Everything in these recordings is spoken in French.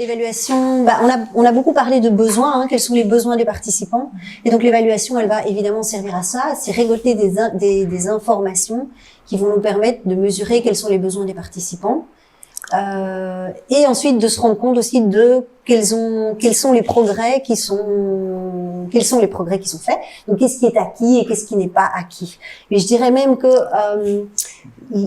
l'évaluation, on a beaucoup parlé de besoins, quels sont les besoins des participants. Et donc l'évaluation, elle va évidemment servir à ça, c'est récolter des informations qui vont nous permettre de mesurer quels sont les besoins des participants. Et ensuite de se rendre compte aussi de quels sont les progrès qui sont faits. Donc qu'est-ce qui est acquis et qu'est-ce qui n'est pas acquis. Mais je dirais même que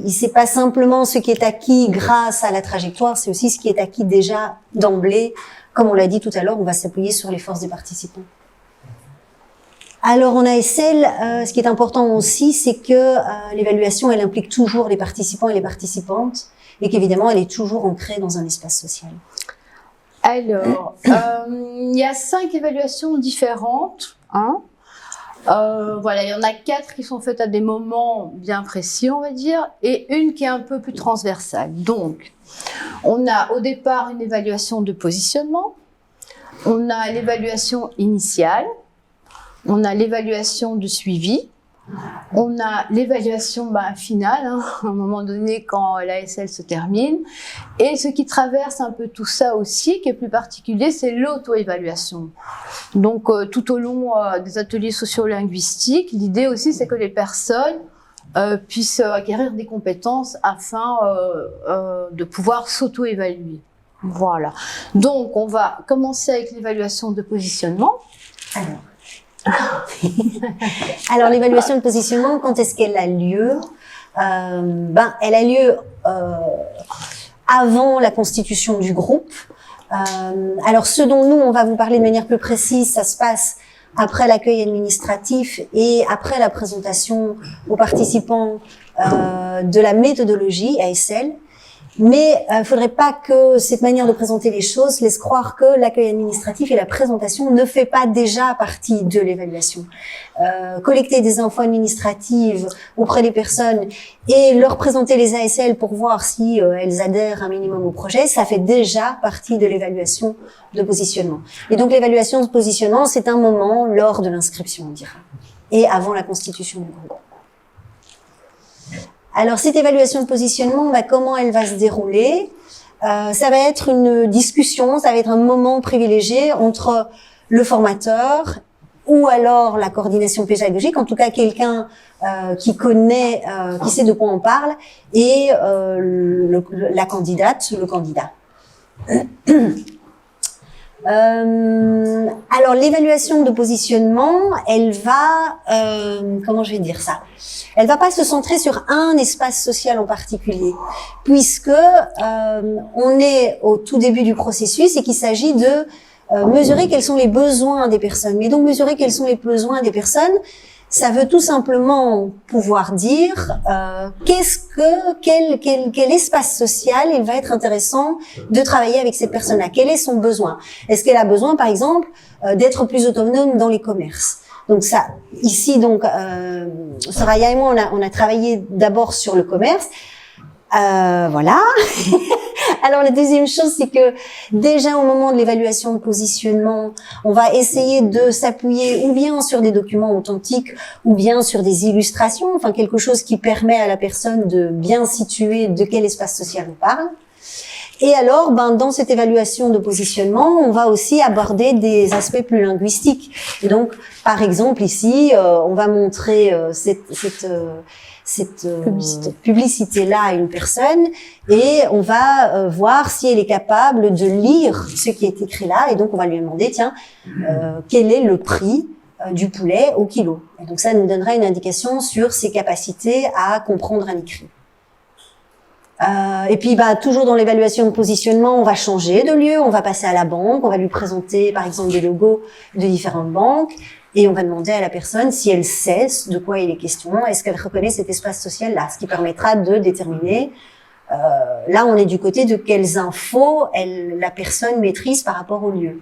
c'est pas simplement ce qui est acquis grâce à la trajectoire, c'est aussi ce qui est acquis déjà d'emblée. Comme on l'a dit tout à l'heure, on va s'appuyer sur les forces des participants. Alors en ASL, ce qui est important aussi, c'est que l'évaluation, elle implique toujours les participants et les participantes, et qu'évidemment, elle est toujours ancrée dans un espace social. Alors, il y a 5 évaluations différentes. Voilà, il y en a 4 qui sont faites à des moments bien précis, on va dire, et une qui est un peu plus transversale. Donc, on a au départ une évaluation de positionnement, on a l'évaluation initiale, on a l'évaluation de suivi, on a l'évaluation finale, à un moment donné quand l'ASL se termine. Et ce qui traverse un peu tout ça aussi, qui est plus particulier, c'est l'auto-évaluation. Donc tout au long des ateliers sociolinguistiques, l'idée aussi c'est que les personnes puissent acquérir des compétences afin de pouvoir s'auto-évaluer. Voilà. Donc on va commencer avec l'évaluation de positionnement. Alors l'évaluation de positionnement, quand est-ce qu'elle a lieu? Elle a lieu avant la constitution du groupe. Alors ce dont nous on va vous parler de manière plus précise, ça se passe après l'accueil administratif et après la présentation aux participants de la méthodologie ASL. Mais il faudrait pas que cette manière de présenter les choses laisse croire que l'accueil administratif et la présentation ne fait pas déjà partie de l'évaluation. Collecter des infos administratives auprès des personnes et leur présenter les ASL pour voir si elles adhèrent un minimum au projet, ça fait déjà partie de l'évaluation de positionnement. Et donc l'évaluation de positionnement, c'est un moment lors de l'inscription, on dira, et avant la constitution du groupe. Alors, cette évaluation de positionnement, comment elle va se dérouler? Ça va être une discussion, ça va être un moment privilégié entre le formateur ou alors la coordination pédagogique, en tout cas quelqu'un qui connaît, qui sait de quoi on parle, et la candidate, le candidat. Alors l'évaluation de positionnement, elle va, comment je vais dire ça? Elle va pas se centrer sur un espace social en particulier, puisque on est au tout début du processus et qu'il s'agit de mesurer quels sont les besoins des personnes. Mais donc mesurer quels sont les besoins des personnes, ça veut tout simplement pouvoir dire quel espace social il va être intéressant de travailler avec cette personne-là. Quel est son besoin? Est-ce qu'elle a besoin, par exemple, d'être plus autonome dans les commerces? Donc ça, ici, Soraya et moi, on a travaillé d'abord sur le commerce. Voilà. Alors la deuxième chose, c'est que déjà au moment de l'évaluation de positionnement, on va essayer de s'appuyer ou bien sur des documents authentiques ou bien sur des illustrations, enfin quelque chose qui permet à la personne de bien situer de quel espace social on parle. Et alors, dans cette évaluation de positionnement, on va aussi aborder des aspects plus linguistiques. Et donc, par exemple, ici, on va montrer cette publicité-là à une personne et on va voir si elle est capable de lire ce qui est écrit là. Et donc, on va lui demander, tiens, quel est le prix du poulet au kilo? Et donc, ça nous donnera une indication sur ses capacités à comprendre un écrit. Et puis, toujours dans l'évaluation de positionnement, on va changer de lieu, on va passer à la banque, on va lui présenter, par exemple, des logos de différentes banques, et on va demander à la personne si elle sait de quoi il est question, est-ce qu'elle reconnaît cet espace social-là, ce qui permettra de déterminer, là, on est du côté de quelles infos la personne maîtrise par rapport au lieu.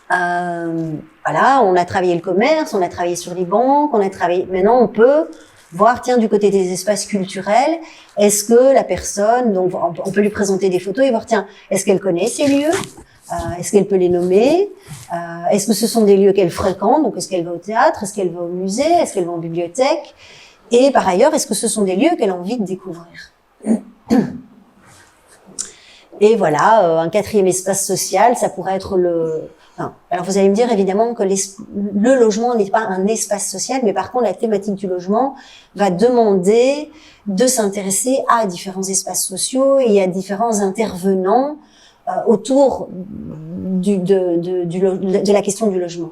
Voilà, on a travaillé le commerce, on a travaillé sur les banques, maintenant on peut voir, tiens, du côté des espaces culturels, est-ce que la personne, donc on peut lui présenter des photos et voir, tiens, est-ce qu'elle connaît ces lieux? Est-ce qu'elle peut les nommer? Est-ce que ce sont des lieux qu'elle fréquente? Donc, est-ce qu'elle va au théâtre? Est-ce qu'elle va au musée? Est-ce qu'elle va en bibliothèque? Et par ailleurs, est-ce que ce sont des lieux qu'elle a envie de découvrir? Et voilà, un quatrième espace social, ça pourrait être alors vous allez me dire évidemment que le logement n'est pas un espace social, mais par contre la thématique du logement va demander de s'intéresser à différents espaces sociaux et à différents intervenants autour de la question du logement.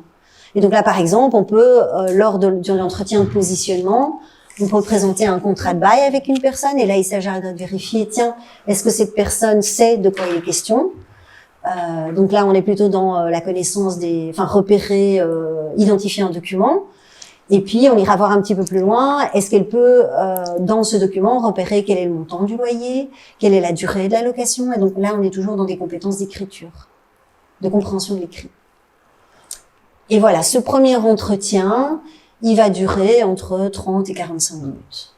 Et donc là, par exemple, on peut, lors de l'entretien de positionnement, on peut présenter un contrat de bail avec une personne, et là, il s'agira de vérifier, tiens, est-ce que cette personne sait de quoi il est question? Donc là, on est plutôt dans la connaissance repérer, identifier un document. Et puis, on ira voir un petit peu plus loin. Est-ce qu'elle peut, dans ce document, repérer quel est le montant du loyer, quelle est la durée de la location? Et donc là, on est toujours dans des compétences d'écriture, de compréhension de l'écrit. Et voilà, ce premier entretien, il va durer entre 30 et 45 minutes.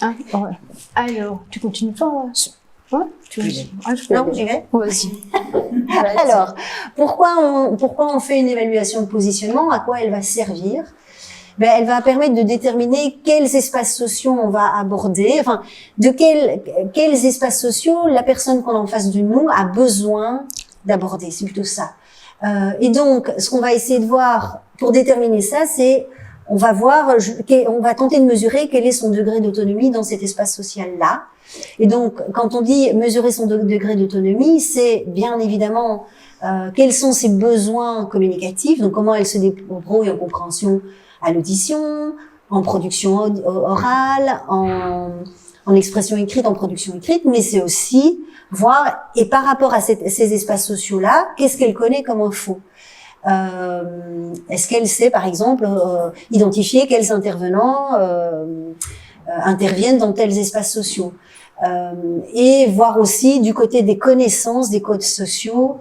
Ah, ouais. Alors, tu continues pas? Ouais, non, j'y vais. Vas-y. Alors, pourquoi on fait une évaluation de positionnement? À quoi elle va servir? Elle va permettre de déterminer quels espaces sociaux on va aborder, enfin, de quels espaces sociaux la personne qu'on a en face de nous a besoin d'aborder. C'est plutôt ça. Et donc, ce qu'on va essayer de voir pour déterminer ça, c'est on va tenter de mesurer quel est son degré d'autonomie dans cet espace social-là. Et donc, quand on dit mesurer son degré d'autonomie, c'est bien évidemment quels sont ses besoins communicatifs, donc comment elle se débrouille en compréhension à l'audition, en production orale, en expression écrite, en production écrite, mais c'est aussi voir, et par rapport à ces espaces sociaux-là, qu'est-ce qu'elle connaît comme info. Est-ce qu'elle sait, par exemple, identifier quels intervenants interviennent dans tels espaces sociaux, et voir aussi du côté des connaissances des codes sociaux,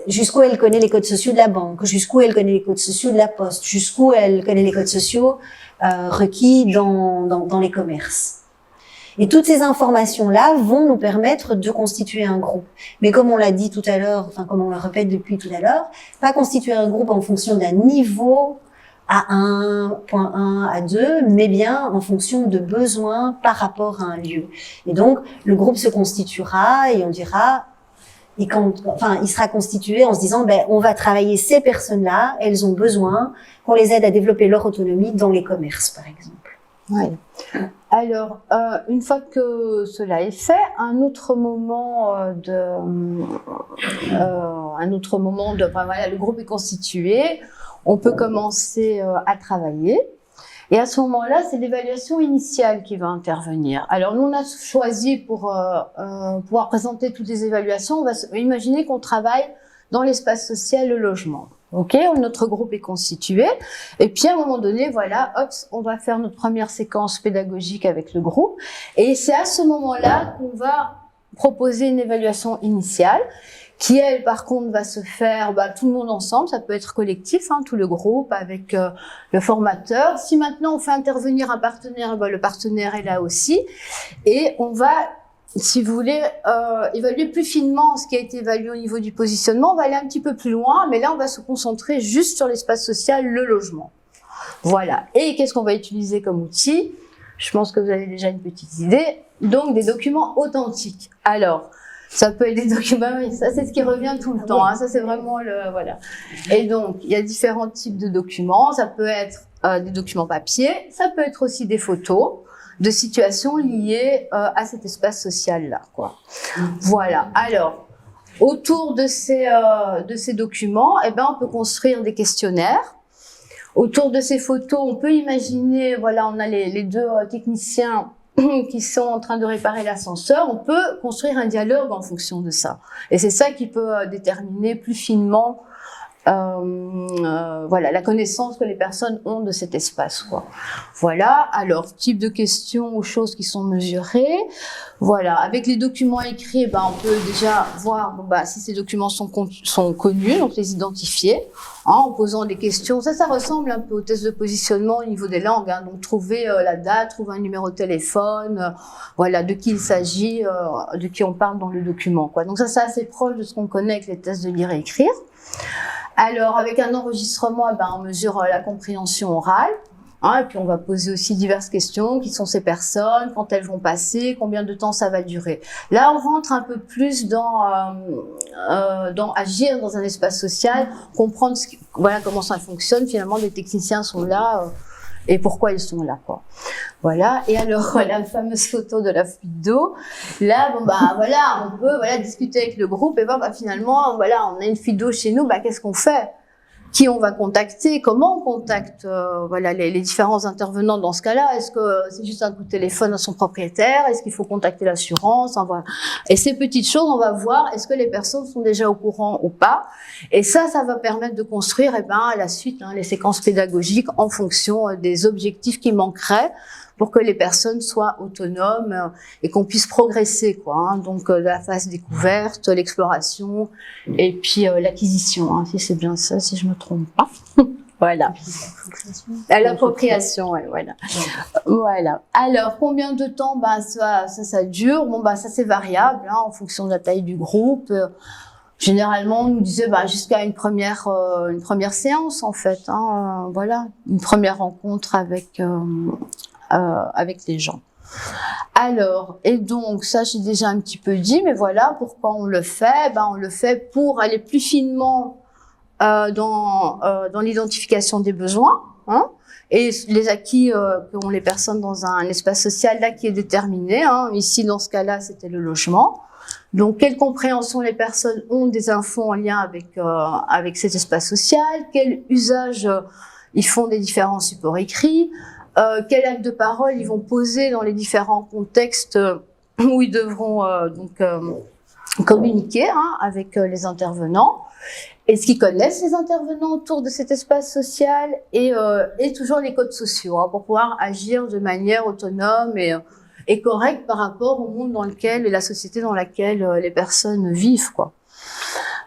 jusqu'où elle connaît les codes sociaux de la banque, jusqu'où elle connaît les codes sociaux de la poste, jusqu'où elle connaît les codes sociaux requis dans les commerces. Et toutes ces informations-là vont nous permettre de constituer un groupe. Mais comme on l'a dit tout à l'heure, enfin comme on le répète depuis tout à l'heure, pas constituer un groupe en fonction d'un niveau A1, point 1, A2, mais bien en fonction de besoins par rapport à un lieu. Et donc, le groupe se constituera et on dira, il sera constitué en se disant, on va travailler ces personnes-là, elles ont besoin qu'on les aide à développer leur autonomie dans les commerces, par exemple. Ouais. Alors, une fois que cela est fait, un autre moment voilà, le groupe est constitué, on peut commencer à travailler. Et à ce moment-là, c'est l'évaluation initiale qui va intervenir. Alors, nous, on a choisi pour pouvoir présenter toutes les évaluations, on va imaginer qu'on travaille dans l'espace social, le logement. Ok, notre groupe est constitué. Et puis, à un moment donné, voilà, hop, on va faire notre première séquence pédagogique avec le groupe. Et c'est à ce moment-là qu'on va proposer une évaluation initiale qui, elle, par contre, va se faire tout le monde ensemble. Ça peut être collectif, tout le groupe avec le formateur. Si maintenant on fait intervenir un partenaire, le partenaire est là aussi. Et on va, si vous voulez, évaluer plus finement ce qui a été évalué au niveau du positionnement. On va aller un petit peu plus loin, mais là, on va se concentrer juste sur l'espace social, le logement. Voilà. Et qu'est-ce qu'on va utiliser comme outil? Je pense que vous avez déjà une petite idée. Donc, des documents authentiques. Alors, ça peut être des documents, ça c'est ce qui revient tout le temps, ça c'est vraiment voilà. Et donc, il y a différents types de documents, ça peut être des documents papier, ça peut être aussi des photos de situations liées à cet espace social-là, quoi. Voilà. Alors, autour de ces documents, on peut construire des questionnaires. Autour de ces photos, on peut imaginer, voilà, on a les deux techniciens qui sont en train de réparer l'ascenseur, on peut construire un dialogue en fonction de ça. Et c'est ça qui peut déterminer plus finement voilà, la connaissance que les personnes ont de cet espace, quoi. Voilà. Alors, type de questions ou choses qui sont mesurées. Voilà. Avec les documents écrits, on peut déjà voir, si ces documents sont connus, donc les identifier, en posant des questions. Ça ressemble un peu au test de positionnement au niveau des langues, donc trouver la date, trouver un numéro de téléphone, voilà, de qui il s'agit, de qui on parle dans le document, quoi. Donc ça, c'est assez proche de ce qu'on connaît avec les tests de lire et écrire. Alors, avec un enregistrement, on mesure la compréhension orale. Hein, et puis on va poser aussi diverses questions. Qui sont ces personnes? Quand elles vont passer? Combien de temps ça va durer? Là, on rentre un peu plus dans agir dans un espace social, comprendre voilà comment ça fonctionne. Finalement, les techniciens sont là et pourquoi ils sont là, quoi. Voilà. Et alors, la fameuse photo de la fuite d'eau. Là, bon voilà, on peut discuter avec le groupe et finalement, voilà, on a une fuite d'eau chez nous. Qu'est-ce qu'on fait? Qui on va contacter, comment on contacte les différents intervenants dans ce cas-là. Est-ce que c'est juste un coup de téléphone à son propriétaire? Est-ce qu'il faut contacter l'assurance? Voilà. Et ces petites choses, on va voir est-ce que les personnes sont déjà au courant ou pas. Et ça va permettre de construire à la suite les séquences pédagogiques en fonction des objectifs qui manqueraient pour que les personnes soient autonomes et qu'on puisse progresser, quoi. Donc la phase découverte, l'exploration et puis l'acquisition, si c'est bien ça, si je me trompe pas. Voilà. L'appropriation, ouais, voilà. Voilà. Alors combien de temps ça dure? Ça c'est variable en fonction de la taille du groupe. Généralement, on nous disait jusqu'à une première séance en fait. Voilà, une première rencontre avec les gens. Alors, et donc, ça j'ai déjà un petit peu dit, mais voilà, pourquoi on le fait? On le fait pour aller plus finement dans l'identification des besoins, et les acquis qu'ont les personnes dans un espace social là qui est déterminé. Ici, dans ce cas-là, c'était le logement. Donc, quelle compréhension les personnes ont des infos en lien avec cet espace social? Quel usage ils font des différents supports écrits? Quel acte de parole ils vont poser dans les différents contextes où ils devront communiquer avec les intervenants. Est-ce qu'ils connaissent les intervenants autour de cet espace social et toujours les codes sociaux pour pouvoir agir de manière autonome et correcte par rapport au monde dans lequel et la société dans laquelle les personnes vivent, quoi.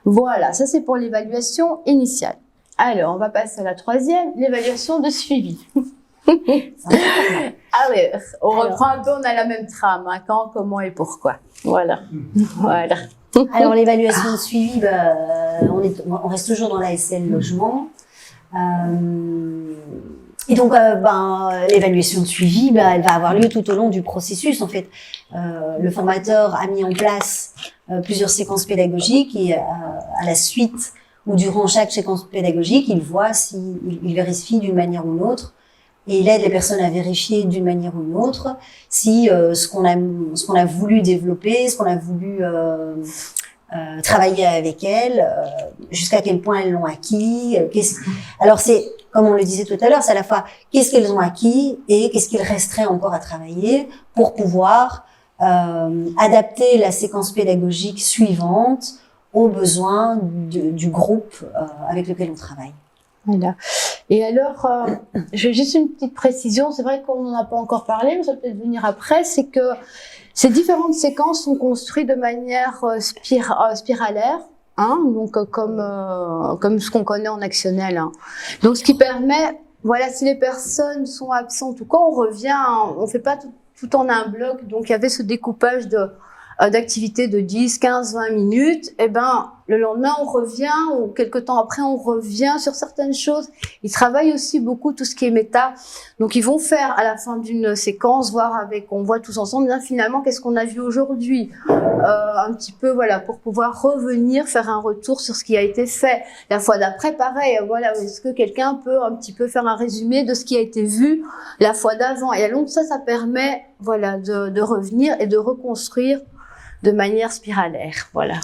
Voilà, ça c'est pour l'évaluation initiale. Alors, on va passer à la troisième, l'évaluation de suivi. Allez, on reprend un peu, on a la même trame, quand, comment et pourquoi. Voilà. Voilà. Alors l'évaluation de suivi, on reste toujours dans la SL logement. Et donc l'évaluation de suivi, elle va avoir lieu tout au long du processus. En fait, le formateur a mis en place plusieurs séquences pédagogiques et à la suite ou durant chaque séquence pédagogique, il vérifie d'une manière ou d'une autre. Et il aide les personnes à vérifier d'une manière ou d'une autre si ce qu'on a voulu développer, ce qu'on a voulu travailler avec elles, jusqu'à quel point elles l'ont acquis. Alors c'est, comme on le disait tout à l'heure, c'est à la fois qu'est-ce qu'elles ont acquis et qu'est-ce qu'il resterait encore à travailler pour pouvoir adapter la séquence pédagogique suivante aux besoins du groupe avec lequel on travaille. Voilà. Et alors, je vais juste une petite précision. C'est vrai qu'on n'en a pas encore parlé, mais ça peut peut-être venir après. C'est que ces différentes séquences sont construites de manière spiralaire, donc comme ce qu'on connaît en actionnel. Donc, ce qui permet, voilà, si les personnes sont absentes ou quoi, on revient, on fait pas tout en un bloc. Donc, il y avait ce découpage d'activités de 10, 15, 20 minutes, le lendemain, on revient, ou quelque temps après, on revient sur certaines choses. Ils travaillent aussi beaucoup tout ce qui est méta. Donc, ils vont faire, à la fin d'une séquence, on voit tous ensemble, bien finalement, qu'est-ce qu'on a vu aujourd'hui? Un petit peu, voilà, pour pouvoir revenir, faire un retour sur ce qui a été fait. La fois d'après, pareil, voilà, est-ce que quelqu'un peut un petit peu faire un résumé de ce qui a été vu la fois d'avant? Et donc, ça permet, voilà, de revenir et de reconstruire de manière spiralaire, voilà.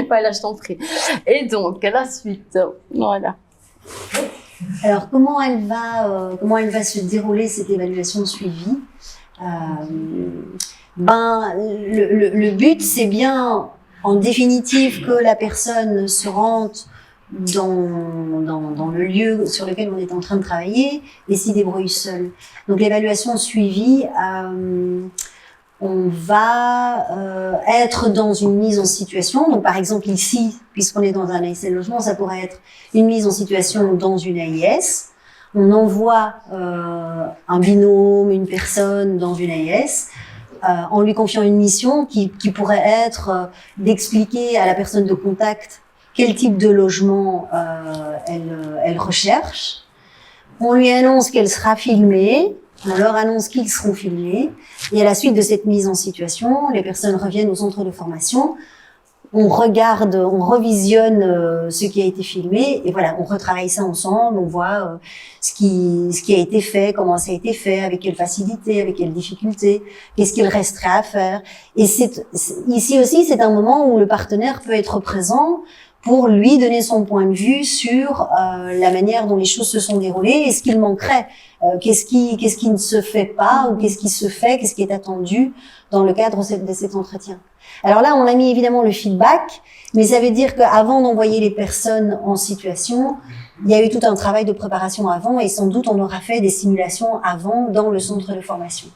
Voilà, je t'en prie. Et donc, à la suite, voilà. Alors, comment elle va se dérouler cette évaluation de suivi? Le but, c'est bien, en définitive, que la personne se rende dans le lieu sur lequel on est en train de travailler et s'y débrouille seule. Donc, l'évaluation de suivi, on va être dans une mise en situation. Donc, par exemple, ici, puisqu'on est dans un ASL logement, ça pourrait être une mise en situation dans une AIS. On envoie un binôme, une personne dans une AIS, en lui confiant une mission qui pourrait être d'expliquer à la personne de contact quel type de logement elle recherche, On lui annonce qu'elle sera filmée. On leur annonce qu'ils seront filmés. Et à la suite de cette mise en situation, les personnes reviennent au centre de formation. On regarde, on revisionne ce qui a été filmé et voilà, on retravaille ça ensemble, on voit ce qui a été fait, comment ça a été fait, avec quelle facilité, avec quelle difficulté, qu'est-ce qu'il resterait à faire. Et ici aussi, c'est un moment où le partenaire peut être présent pour lui donner son point de vue sur la manière dont les choses se sont déroulées et ce qu'il manquerait, qu'est-ce qui ne se fait pas ou qu'est-ce qui se fait, qu'est-ce qui est attendu dans le cadre de cet entretien. Alors là, on a mis évidemment le feedback, mais ça veut dire qu'avant d'envoyer les personnes en situation, il y a eu tout un travail de préparation avant et sans doute on aura fait des simulations avant dans le centre de formation.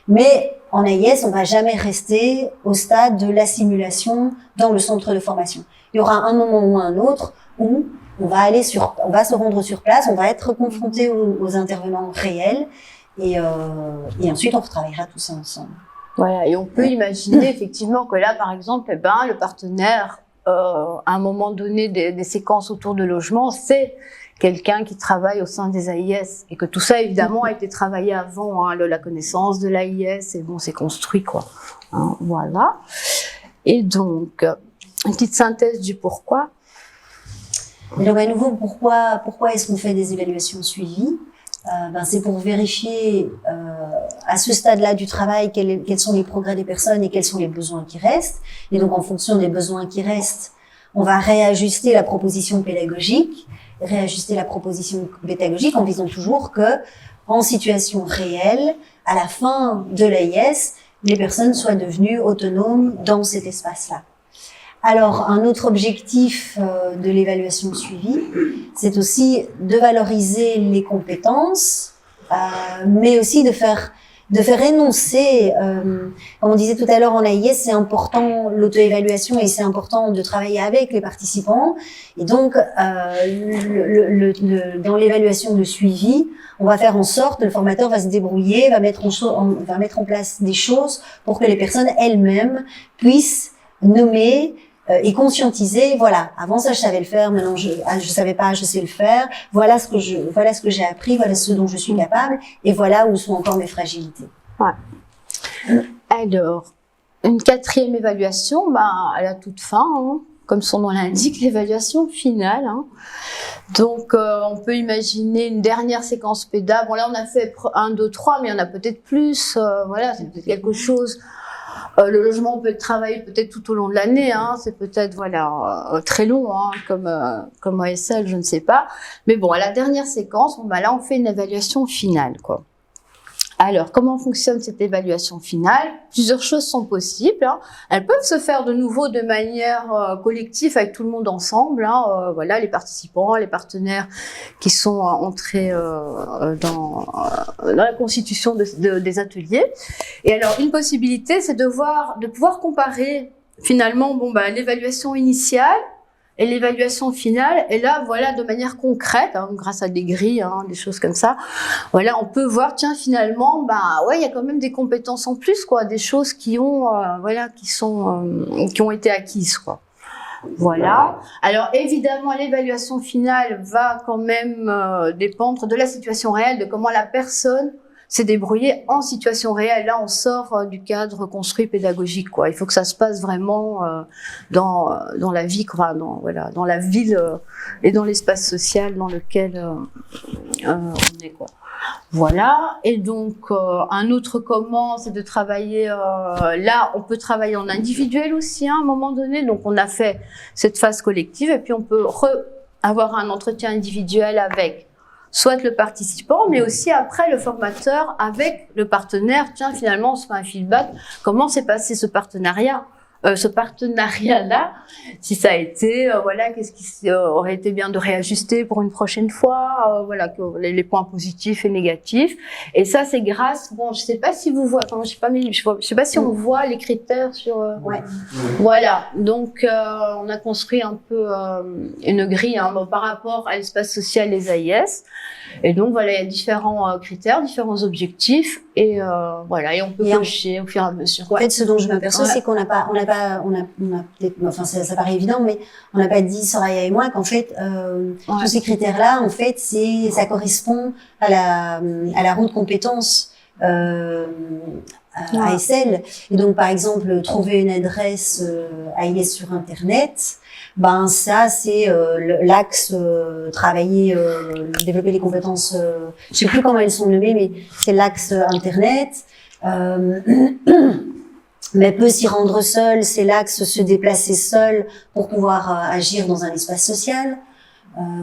Mais en AIS, on va jamais rester au stade de la simulation dans le centre de formation. Il y aura un moment ou un autre où on va se rendre sur place, on va être confronté aux intervenants réels et ensuite on retravaillera tout ça ensemble. Voilà, et on peut imaginer effectivement que là, par exemple, le partenaire, à un moment donné des séquences autour de logement, c'est quelqu'un qui travaille au sein des AIS et que tout ça, évidemment, a été travaillé avant, hein, la connaissance de l'AIS, et bon, c'est construit, quoi. Hein, voilà. Et donc, une petite synthèse du pourquoi. Et donc, à nouveau, pourquoi est-ce qu'on fait des évaluations suivies? C'est pour vérifier à ce stade-là du travail quels sont les progrès des personnes et quels sont les besoins qui restent. Et donc, en fonction des besoins qui restent, on va réajuster la proposition pédagogique en disant toujours que, en situation réelle, à la fin de l'AIS, les personnes soient devenues autonomes dans cet espace-là. Alors, un autre objectif de l'évaluation suivie, c'est aussi de valoriser les compétences, mais aussi de faire énoncer, comme on disait tout à l'heure en AIS, c'est important l'auto-évaluation et c'est important de travailler avec les participants. Et donc, dans l'évaluation de suivi, on va faire en sorte que le formateur va se débrouiller, va mettre en place des choses pour que les personnes elles-mêmes puissent nommer et conscientiser, voilà, avant ça je savais le faire, maintenant je savais pas, je sais le faire, voilà ce que j'ai appris, voilà ce dont je suis capable, et voilà où sont encore mes fragilités. Ouais. Alors, une quatrième évaluation, à la toute fin, hein, comme son nom l'indique, l'évaluation finale. Hein. Donc, on peut imaginer une dernière séquence péda. Bon, là, on a fait 1, 2, 3, mais il y en a peut-être plus. Voilà, c'est peut-être quelque chose. Le logement peut être travaillé peut-être tout au long de l'année, hein, c'est peut-être très long, hein, comme ASL, je ne sais pas. Mais bon, à la dernière séquence, là on fait une évaluation finale, quoi. Alors, comment fonctionne cette évaluation finale? Plusieurs choses sont possibles. Hein. Elles peuvent se faire de nouveau de manière collective avec tout le monde ensemble. Hein. Voilà, les participants, les partenaires qui sont entrés dans la constitution des ateliers. Et alors, une possibilité, c'est de pouvoir comparer finalement, l'évaluation initiale et l'évaluation finale, et là, voilà, de manière concrète, hein, grâce à des grilles, hein, des choses comme ça, voilà, on peut voir, tiens, finalement, ouais, il y a quand même des compétences en plus, quoi, des choses qui ont été acquises, quoi. Voilà. Alors, évidemment, l'évaluation finale va quand même dépendre de la situation réelle, de comment la personne s'est débrouillée en situation réelle. Là, on sort du cadre construit pédagogique, quoi. Il faut que ça se passe vraiment dans la vie, quoi, dans la ville et dans l'espace social dans lequel on est, quoi. Voilà. Et donc, un autre comment, c'est de travailler. Là, on peut travailler en individuel aussi, hein, à un moment donné. Donc, on a fait cette phase collective, et puis on peut avoir un entretien individuel avec soit le participant, mais aussi après le formateur avec le partenaire. Tiens, finalement, on se fait un feedback. Comment s'est passé ce partenariat? Ce partenariat-là, si ça a été, voilà, qu'est-ce qui aurait été bien de réajuster pour une prochaine fois, voilà, les points positifs et négatifs. Et ça, c'est grâce, je sais pas si vous voyez, je sais pas si on voit les critères sur, ouais. Voilà. Donc, on a construit un peu une grille, hein, par rapport à l'espace social des AIS. Et donc, voilà, il y a différents critères, différents objectifs, et voilà, et on peut cocher au fur et à mesure. En fait, ce dont je m'aperçois, c'est qu'on n'a pas peut-être, enfin ça paraît évident, mais on n'a pas dit Soraya et moi qu'en fait tous ces critères-là, en fait, ça correspond à la roue de compétences ASL. Et donc par exemple trouver une adresse AIS sur internet, ben ça c'est l'axe travailler, développer les compétences. Je sais plus comment elles sont nommées, mais c'est l'axe internet. Mais peut s'y rendre seul, c'est l'axe se déplacer seul pour pouvoir agir dans un espace social.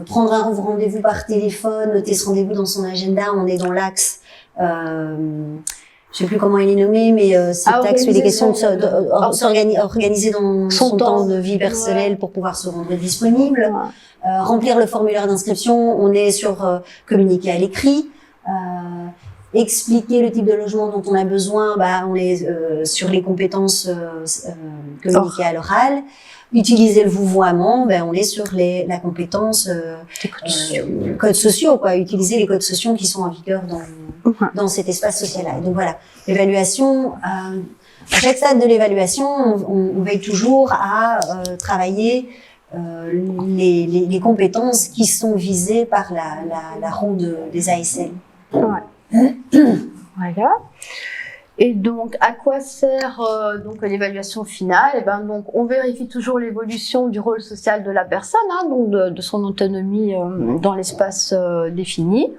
Prendre un rendez-vous par téléphone, noter ce rendez-vous dans son agenda, on est dans l'axe. Je sais plus comment il est nommé, mais cet axe fait des questions de s'organiser dans son temps de vie personnelle pour pouvoir se rendre disponible. Remplir le formulaire d'inscription, on est sur communiquer à l'écrit. Expliquer le type de logement dont on a besoin, on est sur les compétences communiquer à l'oral. Utiliser le vouvoiement, on est sur la compétence codes sociaux, quoi. Utiliser les codes sociaux qui sont en vigueur dans cet espace social-là. Donc voilà, l'évaluation. À chaque stade de l'évaluation, on veille toujours à travailler les compétences qui sont visées par la roue des ASL. Ouais. Voilà. Et donc, à quoi sert donc l'évaluation finale? Et donc, on vérifie toujours l'évolution du rôle social de la personne, donc de son autonomie dans l'espace défini.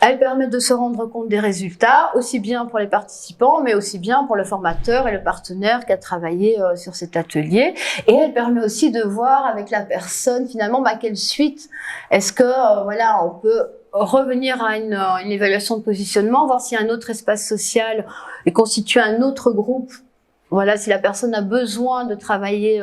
Elle permet de se rendre compte des résultats, aussi bien pour les participants, mais aussi bien pour le formateur et le partenaire qui a travaillé sur cet atelier. Et elle permet aussi de voir avec la personne, finalement, quelle suite est-ce que, on peut revenir à une évaluation de positionnement, voir si un autre espace social est constitué un autre groupe. Voilà, si la personne a besoin de travailler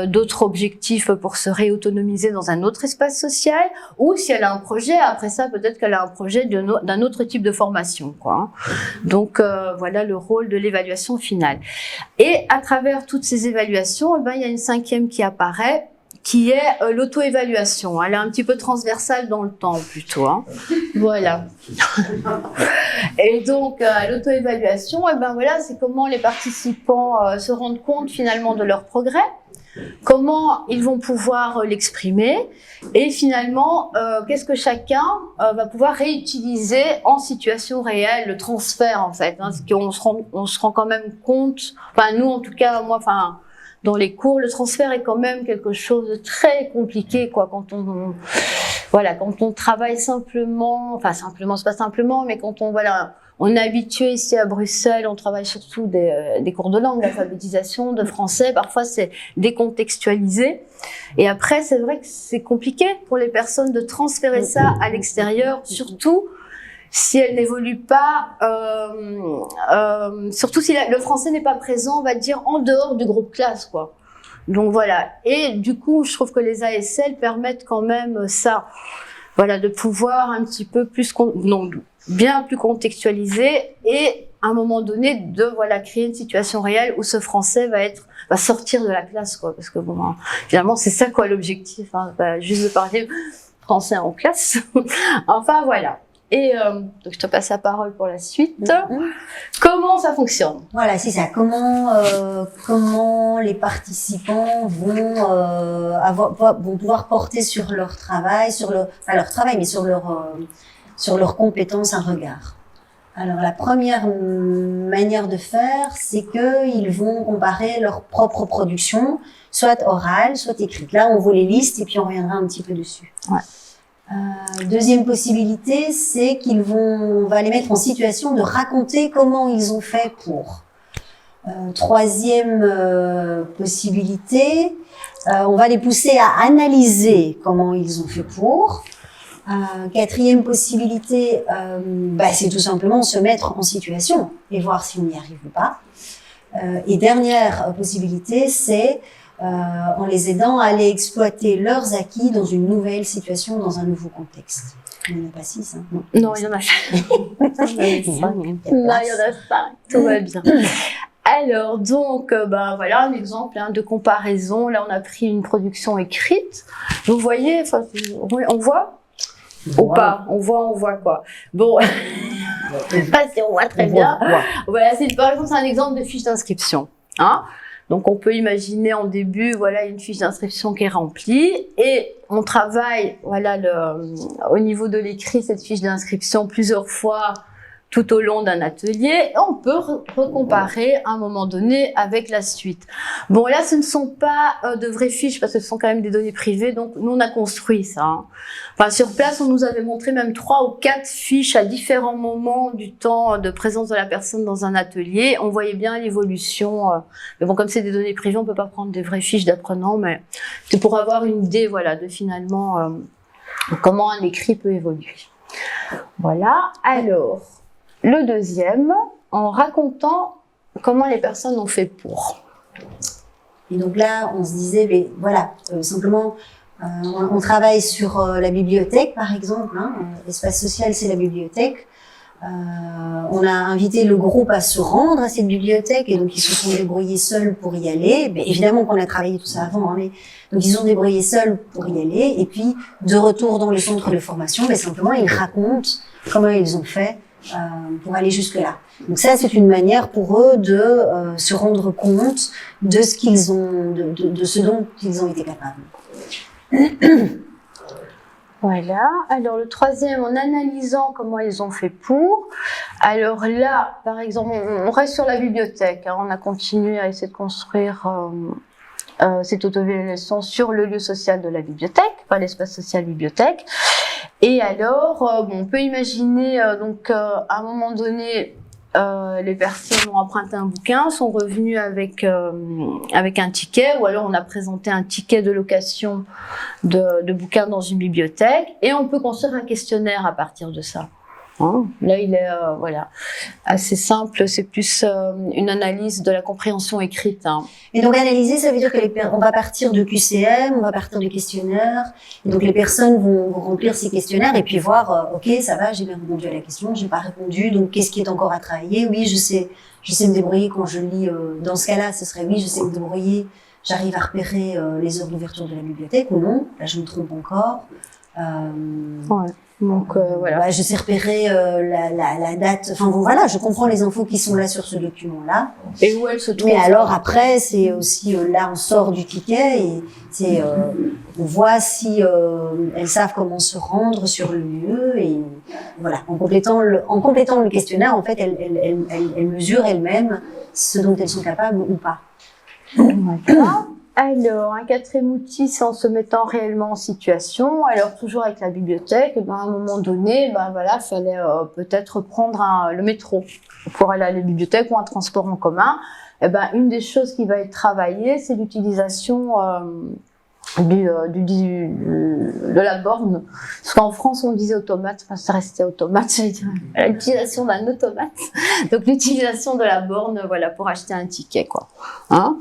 d'autres objectifs pour se réautonomiser dans un autre espace social, ou si elle a un projet, après ça, peut-être qu'elle a un projet d'un autre type de formation, quoi. Donc, voilà le rôle de l'évaluation finale. Et à travers toutes ces évaluations, il y a une cinquième qui apparaît, qui est l'auto-évaluation. Elle est un petit peu transversale dans le temps, plutôt. Voilà. Et donc, l'auto-évaluation, c'est comment les participants se rendent compte finalement de leur progrès, comment ils vont pouvoir l'exprimer, et finalement, qu'est-ce que chacun va pouvoir réutiliser en situation réelle, le transfert en fait. Parce qu'on se rend quand même compte, nous en tout cas, moi, dans les cours, le transfert est quand même quelque chose de très compliqué, quoi. Quand on travaille simplement, c'est pas simplement, mais quand on est habitué ici à Bruxelles, on travaille surtout des cours de langue, d'alphabétisation, de français. Parfois, c'est décontextualisé. Et après, c'est vrai que c'est compliqué pour les personnes de transférer ça à l'extérieur, surtout si elle n'évolue pas, surtout si le français n'est pas présent, on va dire, en dehors du groupe classe, quoi. Donc voilà. Et du coup, je trouve que les ASL permettent quand même ça. Voilà, de pouvoir un petit peu plus, bien plus contextualiser et à un moment donné de créer une situation réelle où ce français va sortir de la classe, quoi. Parce que finalement, c'est ça, quoi, l'objectif, juste de parler français en classe. Enfin, voilà. Et donc je te passe la parole pour la suite. Comment ça fonctionne? Voilà, c'est ça. Comment les participants vont pouvoir porter sur leur travail, mais sur leurs compétences un regard. Alors la première manière de faire, c'est qu'ils vont comparer leur propre production, soit orale, soit écrite. Là, on voit les listes et puis on reviendra un petit peu dessus. Ouais. Deuxième possibilité, c'est on va les mettre en situation de raconter comment ils ont fait pour. Troisième possibilité, on va les pousser à analyser comment ils ont fait pour. Quatrième possibilité, c'est tout simplement se mettre en situation et voir si on y arrive ou pas. Et dernière possibilité, c'est en les aidant à aller exploiter leurs acquis dans une nouvelle situation, dans un nouveau contexte. Il n'y en a pas 6, hein? Non, il y en a 5. Il y en a 5. Tout va bien. Alors, donc, un exemple de comparaison. Là, on a pris une production écrite. Vous voyez, on voit? Ou pas? On voit quoi. Bon. On voit très bien. Voilà, par exemple, c'est un exemple de fiche d'inscription. Donc on peut imaginer en début, voilà, une fiche d'inscription qui est remplie et on travaille, voilà, au niveau de l'écrit, cette fiche d'inscription plusieurs fois tout au long d'un atelier, et on peut recomparer à un moment donné avec la suite. Bon, là, ce ne sont pas de vraies fiches parce que ce sont quand même des données privées, donc nous, on a construit ça. Hein. Enfin, sur place, on nous avait montré même 3 ou 4 fiches à différents moments du temps de présence de la personne dans un atelier. On voyait bien l'évolution. Mais bon, comme c'est des données privées, on peut pas prendre des vraies fiches d'apprenants, mais c'est pour avoir une idée, voilà, de finalement comment un écrit peut évoluer. Voilà. Alors, le deuxième, en racontant comment les personnes ont fait pour. Et donc là, on se disait, mais voilà, simplement, on travaille sur la bibliothèque, par exemple. Hein, l'espace social, c'est la bibliothèque. On a invité le groupe à se rendre à cette bibliothèque et donc ils se sont débrouillés seuls pour y aller. Mais évidemment qu'on a travaillé tout ça avant, hein, mais donc ils sont débrouillés seuls pour y aller. Et puis, de retour dans le centre de formation, mais simplement, ils racontent comment ils ont fait pour aller jusque-là. Donc ça, c'est une manière pour eux de se rendre compte de ce qu'ils ont, de ce dont ils ont été capables. Voilà. Alors le troisième, en analysant comment ils ont fait pour. Alors là, par exemple, on reste sur la bibliothèque. Hein, on a continué à essayer de construire cette auto-évaluation sur le lieu social de la bibliothèque, enfin l'espace social bibliothèque. Et alors, on peut imaginer donc à un moment donné, les personnes ont emprunté un bouquin, sont revenues avec un ticket, ou alors on a présenté un ticket de location de bouquins dans une bibliothèque, et on peut construire un questionnaire à partir de ça. Hein, là, il est voilà, assez simple, c'est plus une analyse de la compréhension écrite. Hein. Et donc analyser, ça veut dire que on va partir de QCM, on va partir du questionnaire, et donc les personnes vont remplir ces questionnaires et puis voir, ok, ça va, j'ai bien répondu à la question, j'ai pas répondu, donc qu'est-ce qui est encore à travailler? Oui, je sais me débrouiller quand je lis. Dans ce cas-là, ce serait oui, je sais me débrouiller, j'arrive à repérer les heures d'ouverture de la bibliothèque ou non. Là, je me trompe encore. Ouais. Donc voilà. Bah, je sais repérer la date. Enfin bon, voilà, je comprends les infos qui sont là sur ce document-là. Et où elles se trouvent. Mais alors après, c'est aussi là, on sort du ticket et c'est on voit si elles savent comment se rendre sur le lieu et voilà. En complétant le questionnaire, en fait, elles mesurent elles-mêmes ce dont elles sont capables ou pas. Voilà. Alors, un quatrième outil, c'est en se mettant réellement en situation. Alors, toujours avec la bibliothèque, à un moment donné, voilà, fallait peut-être prendre le métro pour aller à la bibliothèque ou un transport en commun. Une des choses qui va être travaillée, c'est l'utilisation de la borne. Parce qu'en France, on disait automate, enfin, ça restait automate, j'allais dire, l'utilisation d'un automate. Donc, l'utilisation de la borne, voilà, pour acheter un ticket, quoi. Hein?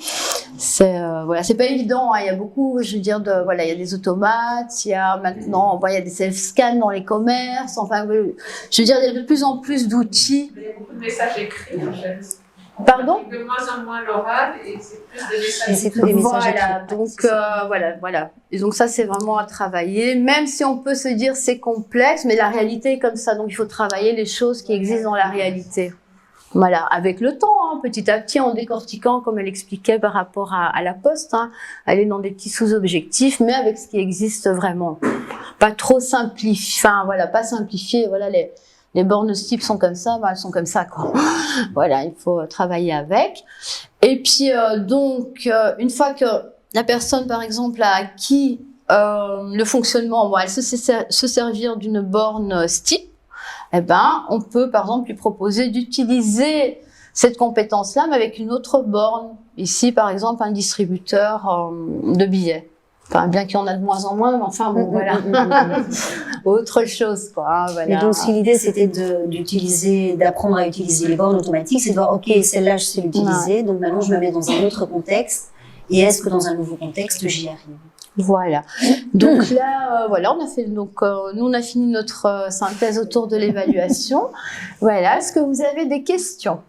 Voilà, c'est pas évident, hein. Il y a beaucoup, je veux dire, voilà, il y a des automates, il y a maintenant, il y a des self-scans dans les commerces, enfin, je veux dire, il y a de plus en plus d'outils. Il y a beaucoup de messages écrits, en fait. Pardon? De moins en moins l'oral et c'est plus des messages. Et c'est tout des messages voilà, écrits. donc voilà. Et donc ça, c'est vraiment à travailler, même si on peut se dire c'est complexe, mais la réalité est comme ça, donc il faut travailler les choses qui existent dans la réalité. Voilà, avec le temps, hein, petit à petit, en décortiquant, comme elle expliquait par rapport à la poste, hein, aller dans des petits sous-objectifs, mais avec ce qui existe vraiment. Pas trop simplifier, enfin voilà, pas simplifier, voilà, les bornes type sont comme ça, elles sont comme ça, quoi. Voilà, il faut travailler avec. Et puis, une fois que la personne, par exemple, a acquis le fonctionnement, elle sait se servir d'une borne STIP, on peut, par exemple, lui proposer d'utiliser cette compétence-là, mais avec une autre borne. Ici, par exemple, un distributeur de billets. Enfin, bien qu'il y en a de moins en moins, mais enfin, bon, voilà. Autre chose, quoi. Hein, voilà. Et donc, si l'idée, c'était d'apprendre à utiliser les bornes automatiques, c'est de voir, ok, celle-là, je sais l'utiliser, ouais. Donc maintenant, je me mets dans un autre contexte. Et est-ce que dans un nouveau contexte, j'y arrive? Voilà. Donc là, voilà, nous, on a fini notre synthèse autour de l'évaluation. Voilà. Est-ce que vous avez des questions?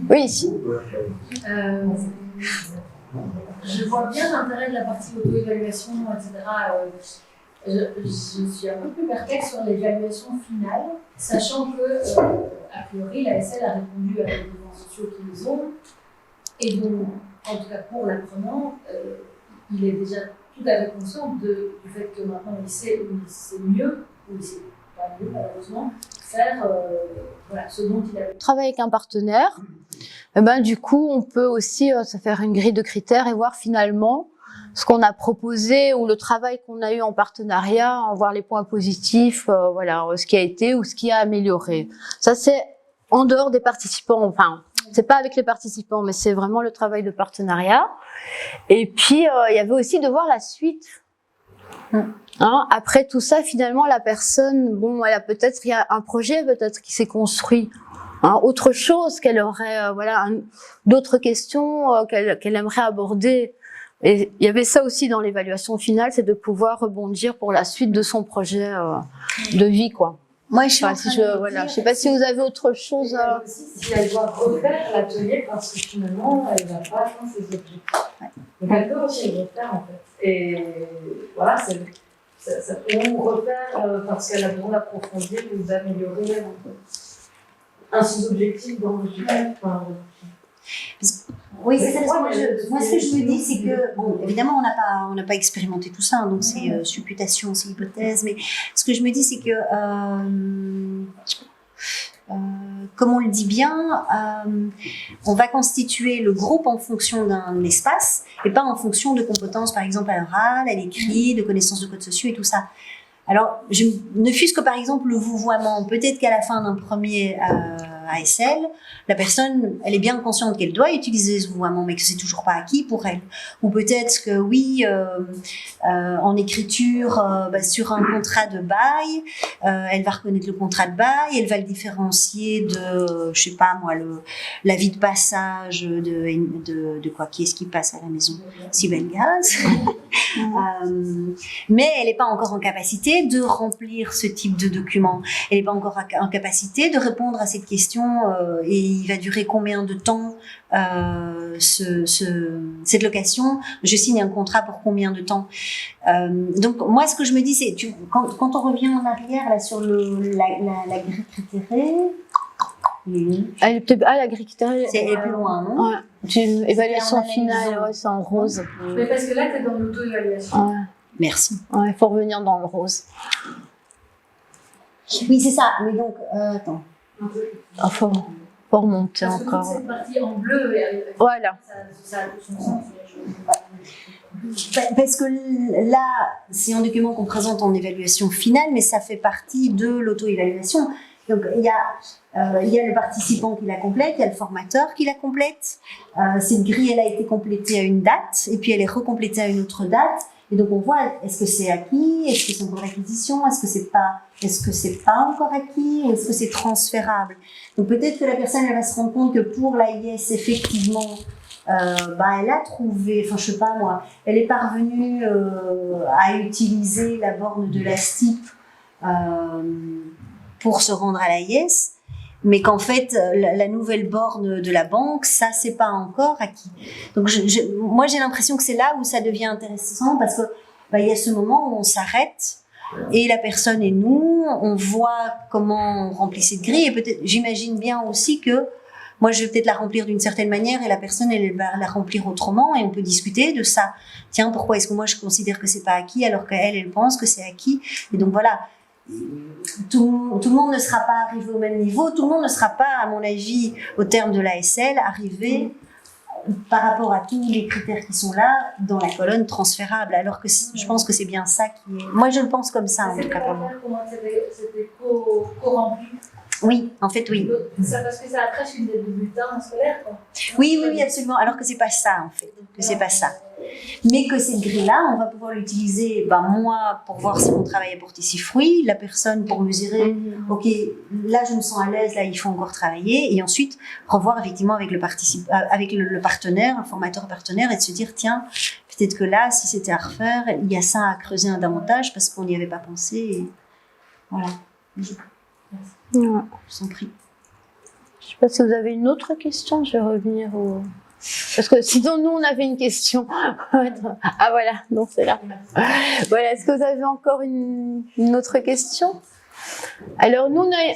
Oui. Je vois bien l'intérêt de la partie auto-évaluation, etc. Je suis un peu plus perplexe sur l'évaluation finale, sachant que, a priori, la SL a répondu à des besoins sociaux qu'ils ont. et donc, en tout cas pour l'apprenant, il est déjà tout à fait conscient du fait que maintenant il sait mieux, ou il sait pas mieux malheureusement, faire voilà, ce dont il a Travailler avec un partenaire, eh ben, du coup, on peut aussi se faire une grille de critères et voir finalement ce qu'on a proposé ou le travail qu'on a eu en partenariat, en voir les points positifs, voilà, ce qui a été ou ce qui a amélioré. Ça, c'est en dehors des participants, enfin, c'est pas avec les participants, mais c'est vraiment le travail de partenariat. Et puis, il y avait aussi de voir la suite. Hein, après tout ça, finalement, la personne, bon, elle a peut-être, il y a un projet peut-être qui s'est construit. Hein, autre chose qu'elle aurait, voilà, d'autres questions qu'elle aimerait aborder. Et il y avait ça aussi dans l'évaluation finale, c'est de pouvoir rebondir pour la suite de son projet de vie, quoi. Moi, je suis Enfin, je sais pas si vous avez autre chose. aussi si elle doit refaire l'atelier parce que finalement elle va pas atteindre ses objectifs. Donc elle peut aussi le refaire en fait. Et voilà, ça peut refaire parce qu'elle a besoin d'approfondir ou d'améliorer un sous-objectif dans l'objectif. Oui, c'est ça. Moi, ce que je me dis, c'est que, bon, évidemment, on n'a pas expérimenté tout ça, hein, donc c'est supputation, c'est hypothèse, mais ce que je me dis, c'est que, comme on le dit bien, on va constituer le groupe en fonction d'un espace et pas en fonction de compétences, par exemple, à l'oral, à l'écrit, de connaissances de codes sociaux et tout ça. Alors, ne fût-ce que par exemple le vouvoiement, peut-être qu'à la fin d'un premier ASL, la personne, elle est bien consciente qu'elle doit utiliser ce vouvoiement, mais que c'est toujours pas acquis pour elle. Ou peut-être que oui, en écriture, sur un contrat de bail, elle va reconnaître le contrat de bail, elle va le différencier de, je sais pas moi, l'avis de passage de quoi, qui est-ce qui passe à la maison, Sibel Gaz. Mais elle n'est pas encore en capacité de remplir ce type de document. Elle n'est pas encore en capacité de répondre à cette question et il va durer combien de temps cette location. Je signe un contrat pour combien de temps. Donc moi ce que je me dis c'est quand on revient en arrière là sur la grille critérée. La grille critérée. C'est plus loin, non? Ouais. Une évaluation finale, ouais, c'est en rose. Mais parce que là, tu es dans l'auto-évaluation. Ouais. Merci. Ouais, il faut revenir dans le rose. Oui, c'est ça. Mais donc, attends. Il faut remonter parce encore. Que toute cette partie en bleu, voilà. Ça a tout son sens. Parce que là, c'est un document qu'on présente en évaluation finale, mais ça fait partie de l'auto-évaluation. Donc, il y a le participant qui la complète, il y a le formateur qui la complète. Cette grille, elle a été complétée à une date, et puis elle est recomplétée à une autre date. Et donc, on voit, est-ce que c'est acquis? Est-ce que c'est encore l'acquisition? Est-ce que c'est pas encore acquis? Ou est-ce que c'est transférable? Donc, peut-être que la personne, elle va se rendre compte que pour l'AIS, effectivement, elle a trouvé, enfin, je sais pas moi, elle est parvenue à utiliser la borne de la STIP pour se rendre à l'AIS, mais qu'en fait, la nouvelle borne de la banque, ça, c'est pas encore acquis. Donc, moi, j'ai l'impression que c'est là où ça devient intéressant parce que, il y a ce moment où on s'arrête et la personne et nous, on voit comment on remplit cette grille et peut-être, j'imagine bien aussi que moi, je vais peut-être la remplir d'une certaine manière et la personne, elle va la remplir autrement et on peut discuter de ça. Tiens, pourquoi est-ce que moi, je considère que c'est pas acquis alors qu'elle, elle pense que c'est acquis? Et donc, voilà. Tout le monde ne sera pas arrivé au même niveau, tout le monde ne sera pas, à mon avis, au terme de l'ASL, arrivé par rapport à tous les critères qui sont là dans la colonne transférable, alors que je pense que c'est bien ça qui est... Moi, je le pense comme ça, en tout cas pour moi. C'était co-rempli. Oui, en fait, oui. Ça, parce que ça a presque une des bulletins scolaires, quoi. Oui, absolument. Alors que c'est pas ça, en fait. Que c'est pas ça. Mais que cette grille-là, on va pouvoir l'utiliser, moi, pour voir si mon travail a porté ses fruits, la personne pour mesurer, ok, là, je me sens à l'aise, là, il faut encore travailler, et ensuite, revoir effectivement avec le partenaire, un formateur partenaire, et de se dire, tiens, peut-être que là, si c'était à refaire, il y a ça à creuser un davantage parce qu'on n'y avait pas pensé, et voilà. Ouais. Je vous en prie. Je sais pas si vous avez une autre question, je vais revenir au... Parce que sinon, nous, on avait une question. Ah voilà, non, c'est là. Voilà, est-ce que vous avez encore une autre question? Alors, nous, on a...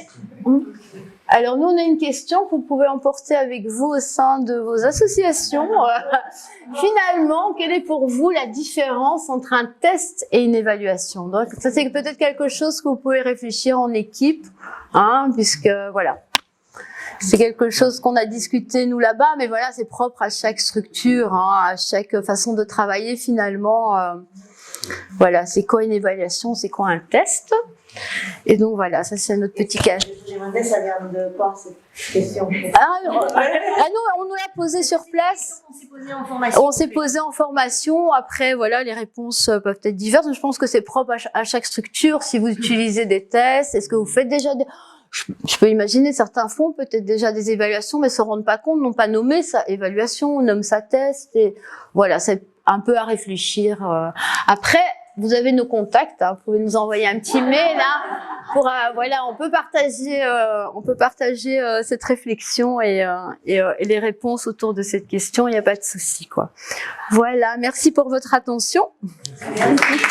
Alors, nous, on a une question que vous pouvez emporter avec vous au sein de vos associations. Finalement, quelle est pour vous la différence entre un test et une évaluation? Donc, ça, c'est peut-être quelque chose que vous pouvez réfléchir en équipe, hein, puisque, voilà. C'est quelque chose qu'on a discuté, nous, là-bas, mais voilà, c'est propre à chaque structure, hein, à chaque façon de travailler, finalement. Voilà, c'est quoi une évaluation, c'est quoi un test? Et donc voilà, ça c'est notre petit cas. Ça vient de quoi cette question? Nous, on nous l'a posé sur place. On s'est posé en formation. On s'est posé en formation. Après, voilà, les réponses peuvent être diverses. Je pense que c'est propre à chaque structure. Si vous utilisez des tests, est-ce que vous faites déjà des... Je peux imaginer, certains font peut-être déjà des évaluations, mais se rendent pas compte, n'ont pas nommé ça évaluation, nomment ça test. Et voilà, c'est un peu à réfléchir. Après, vous avez nos contacts, hein, vous pouvez nous envoyer un petit mail là pour voilà, on peut partager cette réflexion et les réponses autour de cette question, il n'y a pas de souci quoi. Voilà, merci pour votre attention. Merci.